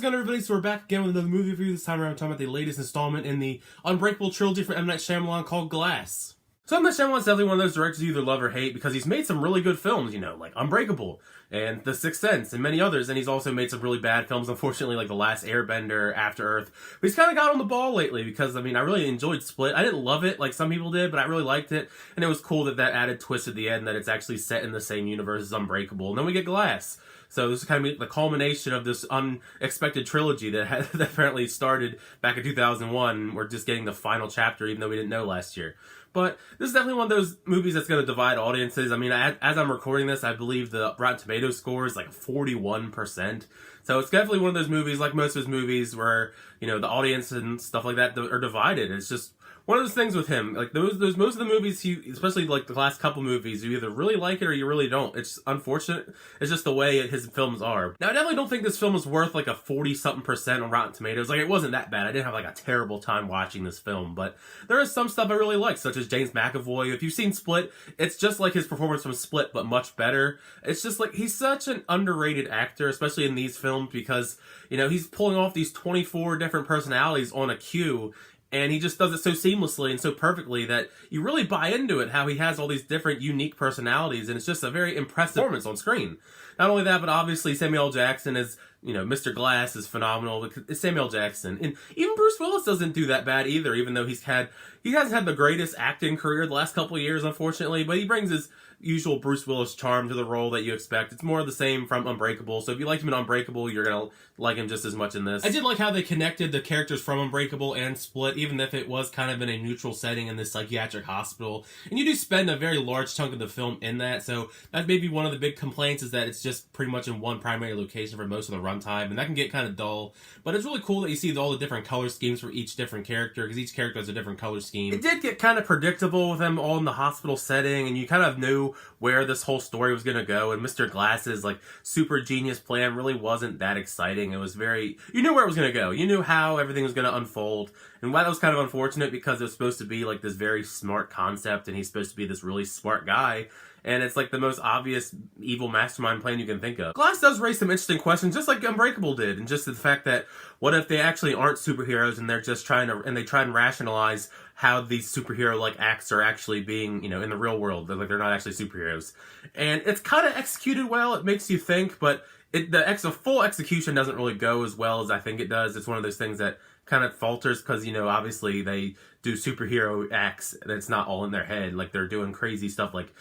going on, everybody? So we're back again with another movie review. This time around, talking about the latest installment in the Unbreakable trilogy from M. Night Shyamalan called Glass. So M. Night Shyamalan's definitely one of those directors you either love or hate because he's made some really good films, you know, like Unbreakable and The Sixth Sense and many others, and he's also made some really bad films, unfortunately, like The Last Airbender, After Earth. But he's kind of got on the ball lately because, I mean, I really enjoyed Split. I didn't love it like some people did, but I really liked it, and it was cool that added twist at the end that it's actually set in the same universe as Unbreakable. And then we get Glass. So this is kind of the culmination of this unexpected trilogy that apparently started back in 2001. We're just getting the final chapter, even though we didn't know last year. But this is definitely one of those movies that's going to divide audiences. I mean, as I'm recording this, I believe the Rotten Tomatoes score is like 41%. So it's definitely one of those movies, like most of his movies, where, you know, the audience and stuff like that are divided. It's just one of those things with him. Like those most of the movies, especially like the last couple movies, you either really like it or you really don't. It's unfortunate. It's just the way his films are. Now, I definitely don't think this film is worth like a 40-something% on Rotten Tomatoes. Like, it wasn't that bad. I didn't have like a terrible time watching this film, but there is some stuff I really like, such as James McAvoy. If you've seen Split, it's just like his performance from Split, but much better. It's just like, he's such an underrated actor, especially in these films, because, you know, he's pulling off these 24 different personalities on a cue. And he just does it so seamlessly and so perfectly that you really buy into it, how he has all these different unique personalities, and it's just a very impressive performance on screen. Not only that, but obviously Samuel L. Jackson is, you know, Mr. Glass is phenomenal. It's Samuel L. Jackson. And even Bruce Willis doesn't do that bad either, even though he hasn't had the greatest acting career the last couple of years, unfortunately, but he brings his usual Bruce Willis charm to the role that you expect. It's more of the same from Unbreakable, so if you liked him in Unbreakable, you're gonna like him just as much in this. I did like how they connected the characters from Unbreakable and Split, even if it was kind of in a neutral setting in this psychiatric hospital. And you do spend a very large chunk of the film in that, so that may be one of the big complaints, is that it's just pretty much in one primary location for most of the runtime, and that can get kind of dull. But it's really cool that you see all the different color schemes for each different character, because each character has a different color scheme. It did get kind of predictable with them all in the hospital setting, and you kind of knew where this whole story was going to go, and Mr. Glass's like super genius plan really wasn't that exciting. It was very, you knew where it was going to go. You knew how everything was going to unfold, and that was kind of unfortunate because it was supposed to be like this very smart concept, and he's supposed to be this really smart guy, and it's like the most obvious evil mastermind plan you can think of. Glass does raise some interesting questions, just like Unbreakable did, and just the fact that what if they actually aren't superheroes and they're just trying to, and they try and rationalize how these superhero-like acts are actually being, you know, in the real world. They're not actually superheroes. And it's kind of executed well. It makes you think, but the full execution doesn't really go as well as I think it does. It's one of those things that kind of falters because, you know, obviously they do superhero acts that's not all in their head. Like, they're doing crazy stuff like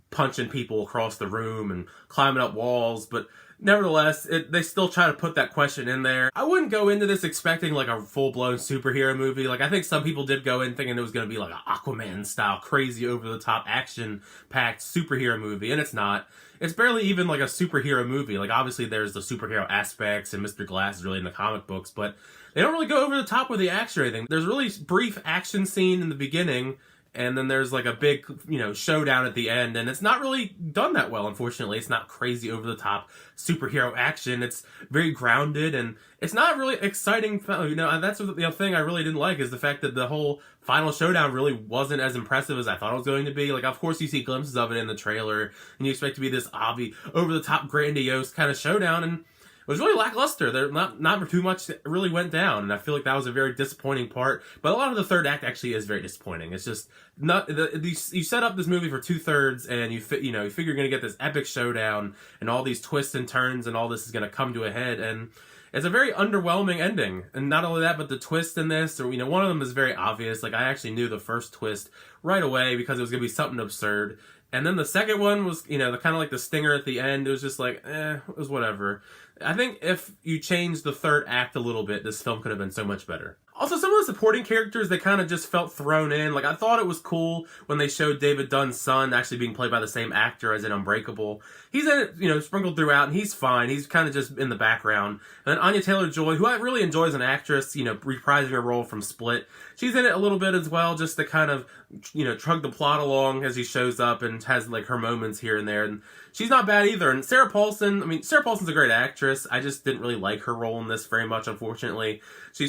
punching people across the room and climbing up walls, but nevertheless, they still try to put that question in there. I wouldn't go into this expecting like a full-blown superhero movie. Like, I think some people did go in thinking it was going to be like an Aquaman-style, crazy, over-the-top, action-packed superhero movie, and it's not. It's barely even like a superhero movie. Like, obviously there's the superhero aspects, and Mr. Glass is really in the comic books, but they don't really go over the top with the action or anything. There's a really brief action scene in the beginning, and then there's like a big, you know, showdown at the end, and it's not really done that well, unfortunately. It's not crazy over-the-top superhero action. It's very grounded, and it's not really exciting. You know, and that's the thing I really didn't like, is the fact that the whole final showdown really wasn't as impressive as I thought it was going to be. Like, of course you see glimpses of it in the trailer, and you expect it to be this obvious, over-the-top, grandiose kind of showdown, and it was really lackluster. There not too much really went down, and I feel like that was a very disappointing part. But a lot of the third act actually is very disappointing. It's just not you set up this movie for 2/3, and you figure you're going to get this epic showdown and all these twists and turns, and all this is going to come to a head, and it's a very underwhelming ending. And not only that, but the twist in this, or, you know, one of them is very obvious. Like, I actually knew the first twist right away because it was going to be something absurd. And then the second one was, you know, the kind of like the stinger at the end. It was just like, it was whatever. I think if you changed the third act a little bit, this film could have been so much better. Also, some of the supporting characters, they kind of just felt thrown in. Like, I thought it was cool when they showed David Dunn's son actually being played by the same actor as in Unbreakable. He's in it, you know, sprinkled throughout, and he's fine. He's kind of just in the background. And then Anya Taylor-Joy, who I really enjoy as an actress, you know, reprising her role from Split, she's in it a little bit as well, just to kind of, you know, chug the plot along as he shows up and has, like, her moments here and there. And she's not bad either. And Sarah Paulson's a great actress. I just didn't really like her role in this very much, unfortunately. She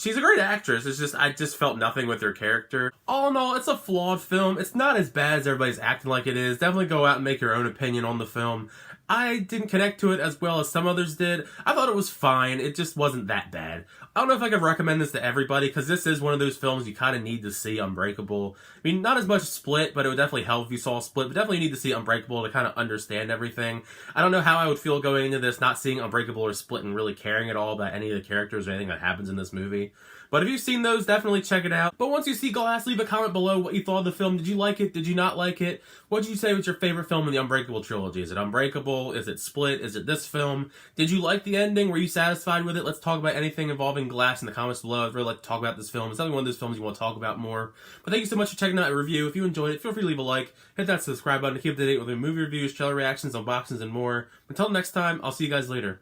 She's a great actress. It's just, I just felt nothing with her character. All in all, it's a flawed film. It's not as bad as everybody's acting like it is. Definitely go out and make your own opinion on the film. I didn't connect to it as well as some others did. I thought it was fine. It just wasn't that bad. I don't know if I could recommend this to everybody, because this is one of those films you kind of need to see Unbreakable. I mean, not as much Split, but it would definitely help if you saw Split, but definitely need to see Unbreakable to kind of understand everything. I don't know how I would feel going into this, not seeing Unbreakable or Split and really caring at all about any of the characters or anything that happens in this movie. But if you've seen those, definitely check it out. But once you see Glass, leave a comment below what you thought of the film. Did you like it? Did you not like it? What did you say was your favorite film in the Unbreakable trilogy? Is it Unbreakable? Is it Split? Is it this film? Did you like the ending? Were you satisfied with it? Let's talk about anything involving Glass in the comments below. I'd really like to talk about this film. It's definitely one of those films you want to talk about more. But thank you so much for checking out my review. If you enjoyed it, feel free to leave a like. Hit that subscribe button to keep up to date with my movie reviews, trailer reactions, unboxings, and more. Until next time, I'll see you guys later.